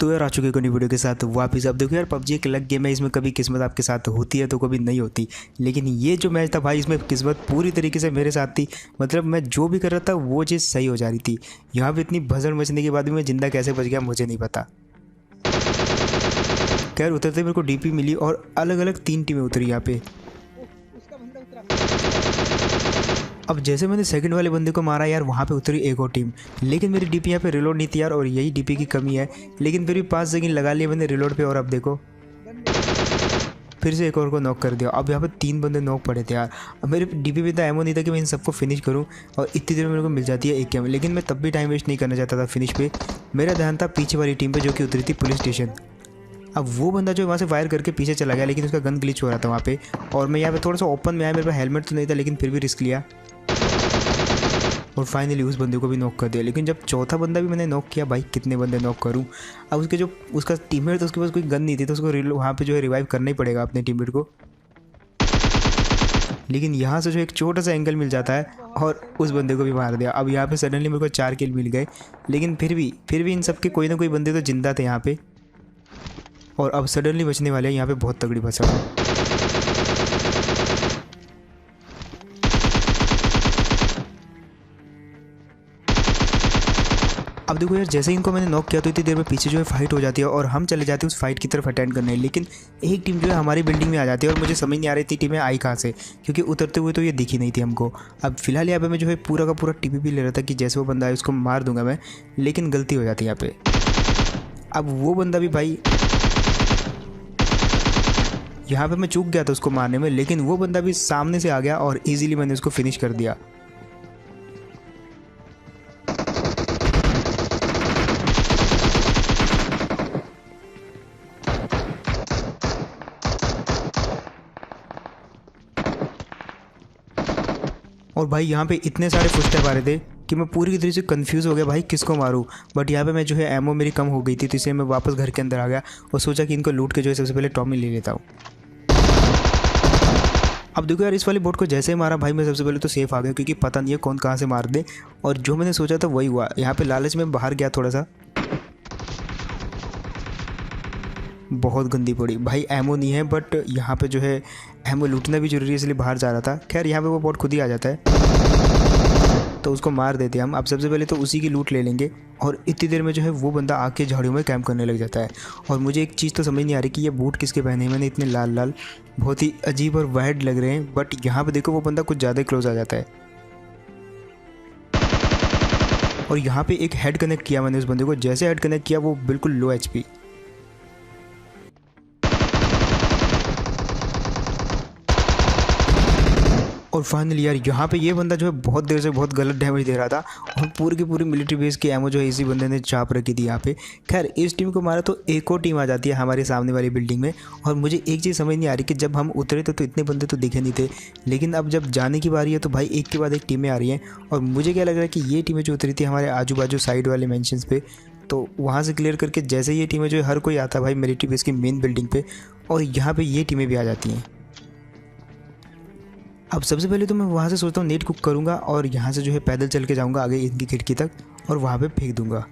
तो यार आ चुके कोई वीडियो के साथ वापस। अब देखो यार, पबजी एक अलग गेम है, इसमें कभी किस्मत आपके साथ होती है तो कभी नहीं होती। लेकिन ये जो मैच था भाई, इसमें किस्मत पूरी तरीके से मेरे साथ थी। मतलब मैं जो भी कर रहा था वो चीज़ सही हो जा रही थी। यहाँ पे इतनी भसड़ मचने के बाद भी मैं जिंदा कैसे बच गया मुझे नहीं पता। खैर उतरते मेरे को डीपी मिली और अलग अलग 3 टीमें उतरी यहाँ पे। अब जैसे मैंने सेकंड वाले बंदे को मारा यार, वहाँ पे उतरी एक और टीम। लेकिन मेरी डीपी यहाँ पे रिलोड नहीं थी यार, और यही डीपी की कमी है। लेकिन फिर भी 5 सेकंड लगा लिए मैंने रिलोड पे, और अब देखो फिर से एक और को नॉक कर दिया। अब यहाँ पे 3 बंदे नॉक पड़े थे यार। अब मेरे डीपी में तो एमो नहीं था कि मैं इन सबको फिनिश करूँ, और इतनी देर में मेरे को मिल जाती है एक गेम। लेकिन मैं तब भी टाइम वेस्ट नहीं करना चाहता था फिनिश पे। मेरा ध्यान था पीछे वाली टीम पे जो कि उतरी थी पुलिस स्टेशन। अब वो बंदा जो वहाँ से फायर करके पीछे चला गया, लेकिन उसका गन ग्लिच हो रहा था वहाँ पे। और मैं यहाँ पे थोड़ा सा ओपन में आया, मेरे पास हेलमेट तो नहीं था, लेकिन फिर भी रिस्क लिया और फाइनली उस बंदे को भी नॉक कर दिया। लेकिन जब चौथा बंदा भी मैंने नॉक किया, भाई कितने बंदे नॉक करूं। अब उसके जो उसका टीममेट था, उसके पास कोई गन नहीं थी, तो उसको वहाँ पे जो है रिवाइव करना ही पड़ेगा अपने टीममेट को। लेकिन यहाँ से जो एक छोटा सा एंगल मिल जाता है और उस बंदे को भी मार दिया। अब यहाँ पे सडनली मेरे को 4 किल मिल गए। लेकिन फिर भी इन सबके कोई ना कोई बंदे तो जिंदा थे यहाँ पे। और अब सडनली बचने वाले हैं यहाँ पे बहुत तगड़ी भसड़। अब देखो यार, जैसे ही इनको मैंने नॉक किया तो इतनी देर में पीछे जो है फाइट हो जाती है और हम चले जाते हैं उस फाइट की तरफ अटेंड करने। लेकिन एक टीम जो है हमारी बिल्डिंग में आ जाती है और मुझे समझ नहीं आ रही थी टीमें आई कहाँ से, क्योंकि उतरते हुए तो ये दिखी नहीं थी हमको। अब फिलहाल यहाँ पे मैं जो है पूरा का पूरा टीपी ले रहा था कि जैसे वो बंदा है उसको मार दूंगा मैं, लेकिन गलती हो जाती है यहाँ पे। अब वो बंदा भी भाई, यहाँ पे मैं चूक गया था उसको मारने में, लेकिन वो बंदा भी सामने से आ गया और ईजिली मैंने उसको फिनिश कर दिया। और भाई यहाँ पे इतने सारे फुटस्टेप आ रहे थे कि मैं पूरी तरह से कंफ्यूज हो गया भाई किसको मारूं। बट यहाँ पे मैं जो है एमओ मेरी कम हो गई थी, तो इसलिए मैं वापस घर के अंदर आ गया और सोचा कि इनको लूट के जो है सबसे पहले टॉमी ले लेता हूँ। अब देखो यार, इस वाले बोट को जैसे ही मारा भाई, मैं सबसे पहले तो सेफ आ गया, क्योंकि पता नहीं है कौन कहाँ से मार दे। और जो मैंने सोचा था वही हुआ। यहाँ पे लालच में बाहर गया थोड़ा सा, बहुत गंदी पड़ी भाई। एमओ नहीं है, बट यहाँ पे जो है एमओ लूटना भी जरूरी है, इसलिए बाहर जा रहा था। खैर यहाँ पे वो बोट खुद ही आ जाता है, तो उसको मार देते हम। अब सबसे पहले तो उसी की लूट ले लेंगे। और इतनी देर में जो है वो बंदा आके झाड़ियों में कैंप करने लग जाता है। और मुझे एक चीज़ तो समझ नहीं आ रही कि ये बूट किसके पहने हैं। मैंने इतने लाल लाल, बहुत ही अजीब और वाइड लग रहे हैं। बट यहाँ पे देखो वो बंदा कुछ ज़्यादा क्लोज आ जाता है। और यहाँ पे एक हेड कनेक्ट किया मैंने उस बंदे को। जैसे हेड कनेक्ट किया, वो बिल्कुल लो HP। और फाइनली यार, यहाँ पे ये बंदा जो है बहुत देर से बहुत गलत डैमेज दे रहा था, और पूरी की पूरी मिलिट्री बेस की एमो जो है इसी बंदे ने चाप रखी थी यहाँ पे। खैर इस टीम को मारा तो एक और टीम आ जाती है हमारे सामने वाली बिल्डिंग में। और मुझे एक चीज़ समझ नहीं आ रही कि जब हम उतरे थे तो इतने बंदे तो दिखे नहीं थे, लेकिन अब जब जाने की बारी है तो भाई एक के बाद एक टीमें आ रही हैं। और मुझे क्या लग रहा है कि ये टीमें जो उतरी थी हमारे आजू बाजू साइड वाले मेंशंस पे, तो वहाँ से क्लियर करके जैसे ये टीमें जो है हर कोई आता है भाई मिलिट्री बेस की मेन बिल्डिंग पे, और यहाँ पे ये टीमें भी आ जाती हैं। अब सबसे पहले तो मैं वहाँ से सोचता हूँ नेट कुक करूँगा, और यहाँ से जो है पैदल चल के जाऊँगा आगे इनकी खिड़की तक और वहाँ पे फेंक दूँगा।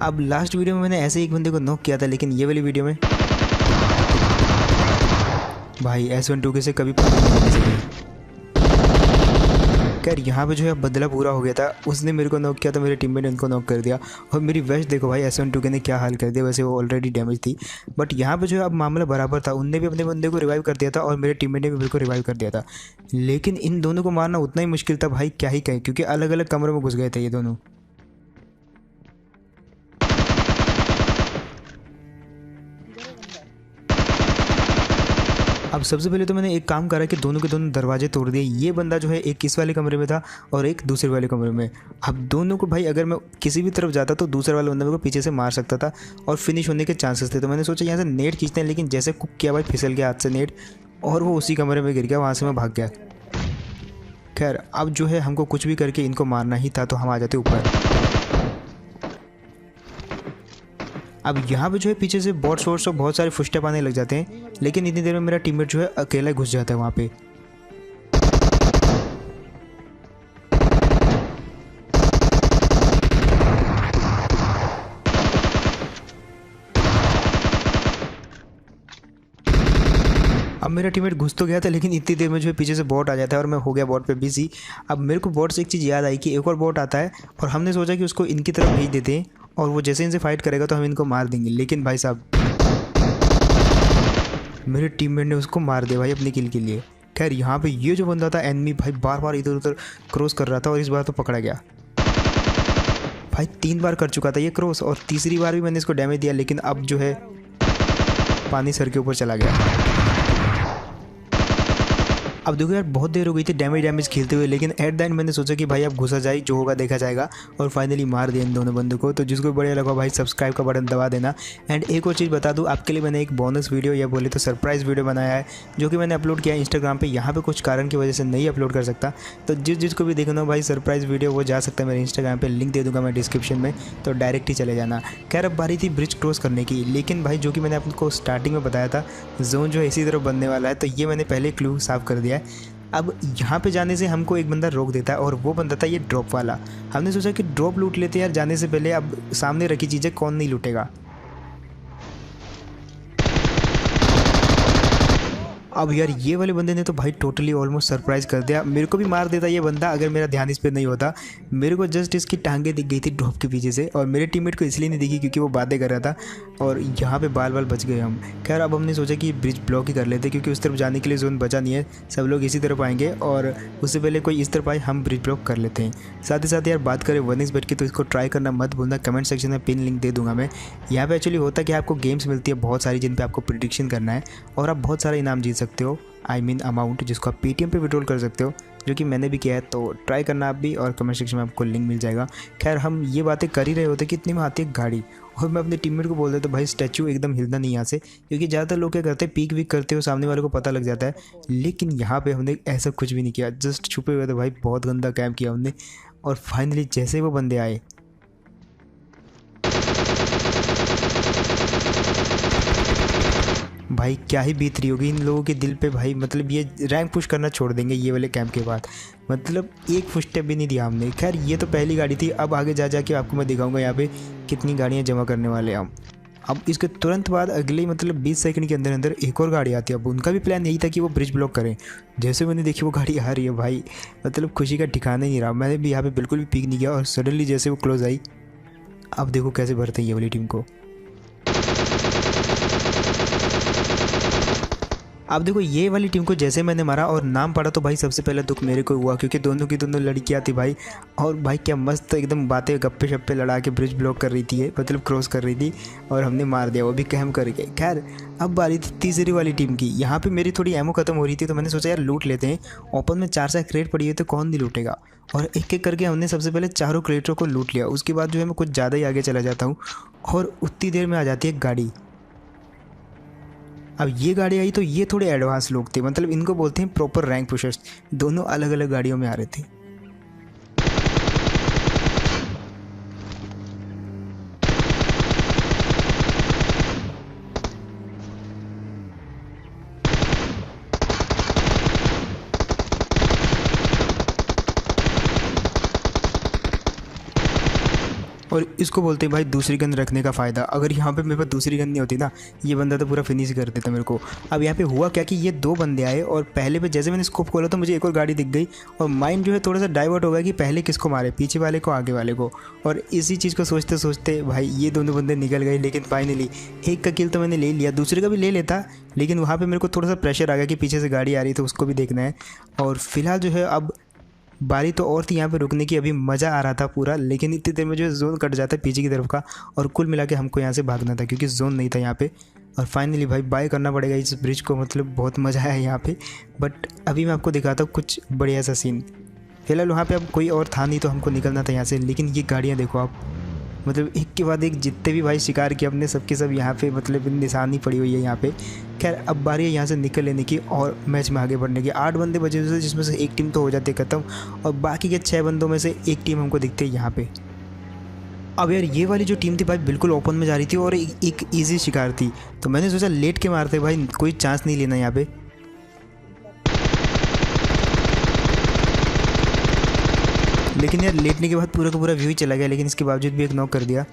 अब लास्ट वीडियो में मैंने ऐसे ही एक बंदे को नॉक किया था, लेकिन ये वाली वीडियो में भाई S12 के से कभी पता नहीं चली। खैर यहाँ पे जो है बदला पूरा हो गया था। उसने मेरे को नॉक किया था, मेरे टीममेट ने उनको नॉक कर दिया। और मेरी वेस्ट देखो भाई, S12 ने क्या हाल कर दिया। वैसे वो ऑलरेडी डैमेज थी, बट यहाँ पे जो है अब मामला बराबर था। उनने भी अपने बंदे को रिवाइव कर दिया था और मेरे टीममेट ने भी मेरे को रिवाइव कर दिया था। लेकिन इन दोनों को मारना उतना ही मुश्किल था भाई, क्या ही कहें, क्योंकि अलग अलग कमरों में घुस गए थे ये दोनों। अब सबसे पहले तो मैंने एक काम करा कि दोनों के दोनों दरवाजे तोड़ दिए। ये बंदा जो है एक इस वाले कमरे में था और एक दूसरे वाले कमरे में। अब दोनों को भाई, अगर मैं किसी भी तरफ जाता तो दूसरे वाले बंदे को पीछे से मार सकता था और फिनिश होने के चांसेस थे। तो मैंने सोचा यहाँ से नेट खींचते हैं, लेकिन जैसे कुक किया भाई फिसल गया हाथ से नेट, और वो उसी कमरे में गिर गया। वहाँ से मैं भाग गया। खैर अब जो है हमको कुछ भी करके इनको मारना ही था, तो हम आ जाते ऊपर। अब यहाँ पे जो है पीछे से बॉट सोर्स और बहुत सारे फुटस्टेप आने लग जाते हैं, लेकिन इतनी देर में मेरा टीममेट जो है अकेला घुस जाता है वहाँ पे। अब मेरा टीममेट घुस तो गया था, लेकिन इतनी देर में जो है पीछे से बॉट आ जाता है और मैं हो गया बॉट पे बिजी। अब मेरे को बॉट से एक चीज़ याद आई कि एक और बॉट आता है और हमने सोचा कि उसको इनकी तरफ भेज देते हैं और वो जैसे इनसे फाइट करेगा तो हम इनको मार देंगे। लेकिन भाई साहब मेरे टीममेट ने उसको मार दिया भाई अपनी किल के लिए। खैर यहाँ पे ये जो बंदा था एनिमी भाई बार बार इधर उधर क्रॉस कर रहा था और इस बार तो पकड़ा गया। भाई 3 बार कर चुका था ये क्रॉस और तीसरी बार भी मैंने इसको डैमेज दिया, लेकिन अब जो है पानी सर के ऊपर चला गया। अब देखो यार बहुत देर हो गई थी डैमेज खेलते हुए, लेकिन एट द एंड मैंने सोचा कि भाई अब घुसा जाए, जो होगा देखा जाएगा, और फाइनली मार दिया इन दोनों बंदों को। तो जिसको बढ़िया लगा भाई सब्सक्राइब का बटन दबा देना। एंड एक और चीज़ बता दूं आपके लिए, मैंने एक बोनस वीडियो या बोले तो सरप्राइज़ वीडियो बनाया है जो कि मैंने अपलोड किया है इंस्टाग्राम पे। यहाँ पे कुछ कारण की वजह से नहीं अपलोड कर सकता, तो जिसको भी देखना हो भाई सरप्राइज़ वीडियो वो जा सकता है मेरे इंस्टाग्राम पर, लिंक दे दूँगा मैं डिस्क्रिप्शन में, तो डायरेक्ट ही चले जाना। खैर अब बारी थी ब्रिज क्रॉस करने की, लेकिन भाई जो कि मैंने आपको स्टार्टिंग में बताया था जोन जो है इसी तरफ बनने वाला है, तो ये मैंने पहले क्लू साफ कर दिया है। अब यहाँ पे जाने से हमको एक बंदा रोक देता है और वो बंदा था ये ड्रॉप वाला। हमने सोचा कि ड्रॉप लूट लेते यार जाने से पहले, अब सामने रखी चीज़ें कौन नहीं लूटेगा। अब यार ये वाले बंदे ने तो भाई टोटली ऑलमोस्ट सरप्राइज़ कर दिया। मेरे को भी मार देता ये बंदा अगर मेरा ध्यान इस पर नहीं होता। मेरे को जस्ट इसकी टांगें दिख गई थी ड्रॉप के पीछे से, और मेरे टीममेट को इसलिए नहीं दिखी क्योंकि वो बातें कर रहा था, और यहाँ पे बाल बाल बच गए हम। खैर अब हमने सोचा कि ब्रिज ब्लॉक ही कर लेते क्योंकि उस तरफ जाने के लिए जोन बचा नहीं है, सब लोग इसी तरफ आएंगे और उससे पहले कोई इस तरफ आए हम ब्रिज ब्लॉक कर लेते हैं। साथ ही साथ यार बात करें 1xbet की, तो इसको ट्राई करना मत भूलना। कमेंट सेक्शन में पिन लिंक दे दूंगा मैं। यहाँ पे एक्चुअली होता है कि आपको गेम्स मिलती है बहुत सारी जिन पे आपको प्रेडिक्शन करना है और आप बहुत सारा इनाम जीत सकते हो, आई मीन अमाउंट, जिसको आप पेटीएम पे विड्रॉल कर सकते हो, जो कि मैंने भी किया है। तो ट्राई करना आप भी, और कमेंट सेक्शन में आपको लिंक मिल जाएगा। खैर हम ये बातें कर ही रहे होते कि इतने में आती है गाड़ी, और मैं अपने टीममेट को बोल देता भाई स्टैचू एकदम हिलना नहीं यहाँ से, क्योंकि ज़्यादातर लोग क्या करते हैं पीक वीक करते हो, सामने वाले को पता लग जाता है। लेकिन यहाँ पे हमने ऐसा कुछ भी नहीं किया, जस्ट छुपे हुए थे भाई, बहुत गंदा कैम्प किया हमने। और फाइनली जैसे वो बंदे आए, भाई क्या ही बीत रही होगी इन लोगों के दिल पे भाई। मतलब ये रैंक पुश करना छोड़ देंगे ये वाले कैंप के बाद, मतलब एक फुट स्टेप भी नहीं दिया हमने। खैर ये तो पहली गाड़ी थी, अब आगे जा के आपको मैं दिखाऊंगा यहाँ पे कितनी गाड़ियाँ जमा करने वाले हैं हम। अब इसके तुरंत बाद अगले मतलब 20 सेकंड के अंदर अंदर एक और गाड़ी आती है। अब उनका भी प्लान यही था कि वो ब्रिज ब्लॉक करें। जैसे मैंने देखी वो गाड़ी आ रही है भाई, मतलब खुशी का ठिकाना ही नहीं रहा। मैंने भी यहाँ पे बिल्कुल भी पीक नहीं किया, और सडनली जैसे वो क्लोज आई, अब देखो कैसे भरते हैं ये वाली टीम को। अब देखो ये वाली टीम को जैसे मैंने मारा और नाम पड़ा, तो भाई सबसे पहले दुख मेरे को हुआ, क्योंकि दोनों की दोनों लड़कियां थी भाई। और भाई क्या मस्त एकदम बातें गप्पे शप्पे लड़ा के ब्रिज ब्लॉक कर रही थी, मतलब क्रॉस कर रही थी, और हमने मार दिया, वो भी कैम्प करके। खैर अब बारी थी तीसरी वाली टीम की। यहाँ पे मेरी थोड़ी एमो खत्म हो रही थी, तो मैंने सोचा यार लूट लेते हैं। ओपन में 4 क्रेट पड़ी है तो कौन नहीं लूटेगा, और एक एक करके हमने सबसे पहले चारों क्रेटों को लूट लिया। उसके बाद जो है मैं कुछ ज़्यादा ही आगे चला जाता हूँ, और उतनी देर में आ जाती है गाड़ी। अब ये गाड़ी आई तो ये थोड़े एडवांस लोग थे, मतलब इनको बोलते हैं प्रॉपर रैंक पुशर्स। दोनों अलग अलग गाड़ियों में आ रहे थे। और इसको बोलते हैं भाई दूसरी गन रखने का फ़ायदा। अगर यहाँ पे मेरे पास दूसरी गन नहीं होती ना, ये बंदा तो पूरा फिनिश कर देता मेरे को। अब यहाँ पे हुआ क्या कि ये 2 बंदे आए, और पहले पे जैसे मैंने स्कोप खोला तो मुझे एक और गाड़ी दिख गई, और माइंड जो है थोड़ा सा डाइवर्ट हो गया कि पहले किसको मारे, पीछे वाले को आगे वाले को। और इसी चीज़ को सोचते सोचते भाई ये दोनों बंदे निकल गए। लेकिन फाइनली एक का किल तो मैंने ले लिया, दूसरे का भी ले लेता, लेकिन वहाँ पर मेरे को थोड़ा सा प्रेशर आ गया कि पीछे से गाड़ी आ रही तो उसको भी देखना है। और फिलहाल जो है अब बारी तो और थी यहाँ पे रुकने की, अभी मज़ा आ रहा था पूरा। लेकिन इतनी देर में जो है जोन कट जाता है पीछे की तरफ का, और कुल मिला के हमको यहाँ से भागना था क्योंकि जोन नहीं था यहाँ पे। और फाइनली भाई बाय करना पड़ेगा इस ब्रिज को, मतलब बहुत मज़ा आया यहाँ पे। बट अभी मैं आपको दिखाता हूँ कुछ बढ़िया सा सीन। फिलहाल वहाँ पे अब कोई और था नहीं तो हमको निकलना था यहाँ से। लेकिन ये गाड़ियाँ देखो आप, मतलब एक के बाद एक जितने भी भाई शिकार किए अपने सबके सब यहाँ पे मतलब निशानी पड़ी हुई है यहाँ पे। खैर अब बारी है यहाँ से निकल लेने की और मैच में आगे बढ़ने की। 8 बंदे बचे हुए थे, जिसमें से एक टीम तो हो जाती है ख़त्म, और बाकी के 6 बंदों में से एक टीम हमको दिखती है यहाँ पे। अब यार ये वाली जो टीम थी भाई बिल्कुल ओपन में जा रही थी और एक ईजी शिकार थी, तो मैंने सोचा लेट के मारते भाई, कोई चांस नहीं लेना यहाँ पे। लेकिन यार लेटने के बाद पूरा का पूरा व्यू ही चला गया, लेकिन इसके बावजूद भी एक नॉक कर दिया।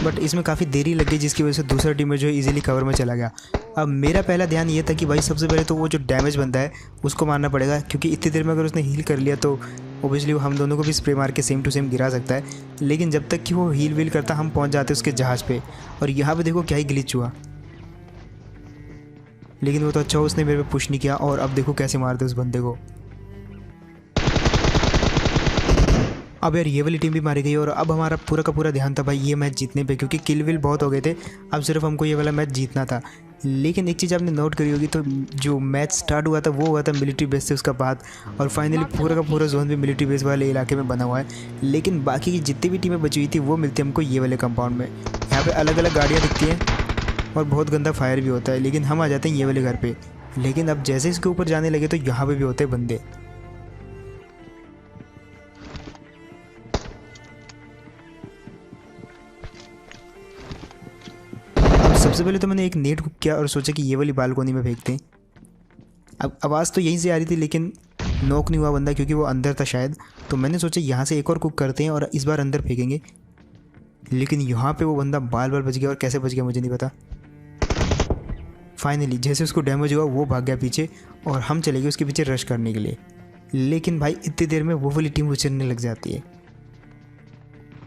बट इसमें काफ़ी देरी लग गई जिसकी वजह से दूसरा टीम जो है इजीली कवर में चला गया। अब मेरा पहला ध्यान ये था कि भाई सबसे पहले तो वो जो डैमेज बंदा है उसको मारना पड़ेगा, क्योंकि इतनी देर में अगर उसने हील कर लिया तो ओबियसली वो हम दोनों को भी स्प्रे मार के सेम टू सेम गिरा सकता है। लेकिन जब तक कि वो हील वील करता हम पहुँच जाते उसके जहाज़ पे। और यहाँ पे देखो क्या ही ग्लिच हुआ, लेकिन वो तो अच्छा उसने मेरे पे पुश नहीं किया। और अब देखो कैसे मारते उस बंदे को। अब यार ये वाली टीम भी मारी गई और अब हमारा पूरा का पूरा ध्यान था भाई ये मैच जीतने पे, क्योंकि किल विल बहुत हो गए थे। अब सिर्फ हमको ये वाला मैच जीतना था। लेकिन एक चीज़ आपने नोट करी होगी, तो जो मैच स्टार्ट हुआ था वो हुआ था मिलिट्री बेस से उसका बाद, और फाइनली पूरा का पूरा जोन भी मिलिट्री बेस वाले इलाके में बना हुआ है। लेकिन बाकी की जितनी भी टीमें बची हुई थी वो मिलती है हमको ये वाले कंपाउंड में। यहाँ पर अलग अलग गाड़ियाँ दिखती हैं और बहुत गंदा फायर भी होता है, लेकिन हम आ जाते हैं ये वाले घर पर। लेकिन अब जैसे इसके ऊपर जाने लगे तो यहाँ पर भी होते हैं बंदे। सबसे पहले तो मैंने एक नेट कुक किया और सोचा कि ये वाली बालकोनी में फेंकते हैं। अब आवाज़ तो यहीं से आ रही थी लेकिन नॉक नहीं हुआ बंदा, क्योंकि वो अंदर था शायद। तो मैंने सोचा यहाँ से एक और कुक करते हैं और इस बार अंदर फेंकेंगे। लेकिन यहाँ पे वो बंदा बाल बाल बच गया, और कैसे बच गया मुझे नहीं पता। फाइनली जैसे उसको डैमेज हुआ वो भाग गया पीछे और हम चले गए उसके पीछे रश करने के लिए। लेकिन भाई इतनी देर में वो वाली टीम उछलने लग जाती है।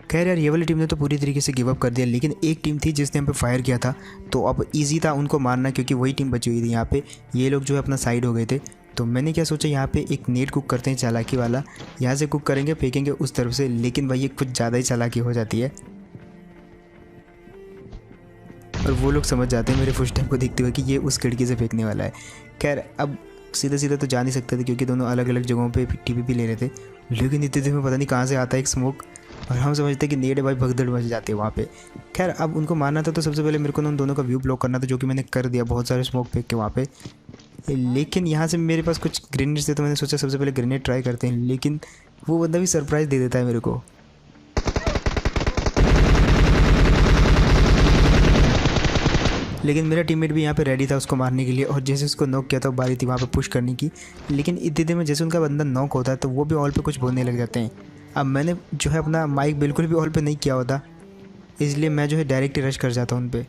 खैर यार ये वाली टीम ने तो पूरी तरीके से गिव अप कर दिया, लेकिन एक टीम थी जिसने हम पे फायर किया था, तो अब इजी था उनको मारना, क्योंकि वही टीम बची हुई थी। यहाँ पे ये लोग जो है अपना साइड हो गए थे। तो मैंने क्या सोचा यहाँ पे एक नेट कुक करते हैं चालाकी वाला। यहाँ से कुक करेंगे, फेंकेंगे उस तरफ से। लेकिन भाई ये कुछ ज़्यादा ही चालाकी हो जाती है और वो लोग समझ जाते हैं मेरे फुटस्टेप को देखते हुए कि ये उस खिड़की से फेंकने वाला है। खैर अब सीधा सीधा तो जा नहीं सकते थे, क्योंकि दोनों अलग अलग जगहों पे टीपीपी ले रहे थे। लेकिन इतने देर में पता नहीं कहाँ से आता है एक स्मोक, और हम समझते कि नेट है भाई, भगदड़ मच जाती है वहाँ पे। खैर अब उनको मारना था तो सबसे पहले मेरे को उन दोनों का व्यू ब्लॉक करना था, जो कि मैंने कर दिया बहुत सारे स्मोक फेंक के वहाँ पे। लेकिन यहाँ से मेरे पास कुछ ग्रेनेड्स थे, तो मैंने सोचा सबसे पहले ग्रेनेड ट्राई करते हैं। लेकिन वो बंदा भी सरप्राइज़ दे देता है मेरे को। लेकिन मेरा टीममेट भी यहाँ पे रेडी था उसको मारने के लिए, और जैसे उसको नॉक किया तो बारी थी वहाँ पे पुश करने की। लेकिन इतनी देर में जैसे उनका बंदा नॉक होता है तो वो भी ऑल पे कुछ बोलने लग जाते हैं। अब मैंने जो है अपना माइक बिल्कुल भी ऑल पे नहीं किया होता, इसलिए मैं जो है डायरेक्ट रश कर जाता हूँ उन पे।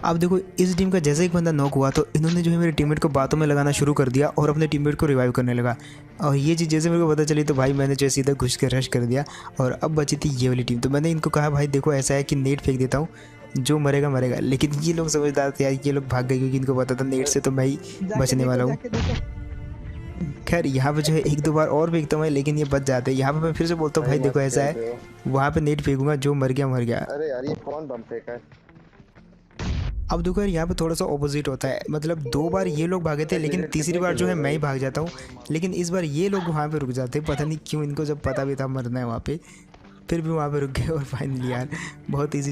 अब देखो इस टीम का जैसे एक बंदा नॉक हुआ तो इन्होंने जो है मेरे टीममेट को बातों में लगाना शुरू कर दिया और अपने टीममेट को रिवाइव करने लगा। और ये चीज़ जैसे मेरे को पता चली तो भाई मैंने जो सीधा घुस के रश कर दिया। और अब बची थी ये वाली टीम, तो मैंने इनको कहा भाई देखो ऐसा है कि नेट फेंक देता हूँ, जो मरेगा मरेगा। लेकिन ये लोग समझदार थे यार, ये लोग भाग गए क्योंकि इनको पता था नेट से तो मैं ही बचने वाला हूँ। खैर यहाँ पे जो है एक दो बार और फेंकता हूँ लेकिन ये बच जाते हैं। यहाँ पे मैं फिर से बोलता हूँ भाई देखो ऐसा है, वहाँ पे नेट फेंकूंगा, जो मर गया मर गया। अरे यार ये कौन बम फेंका है? अब देखो यार यहाँ पे थोड़ा सा ऑपोजिट होता है, मतलब 2 बार ये लोग भागे थे लेकिन तीसरी बार जो है मैं ही भाग जाता हूँ। लेकिन इस बार ये लोग वहाँ पे रुक जाते हैं, पता नहीं क्यों, इनको जब पता भी था मरना है वहाँ पे, फिर भी वहाँ पे रुक गए। और फाइनली यार बहुत ईजी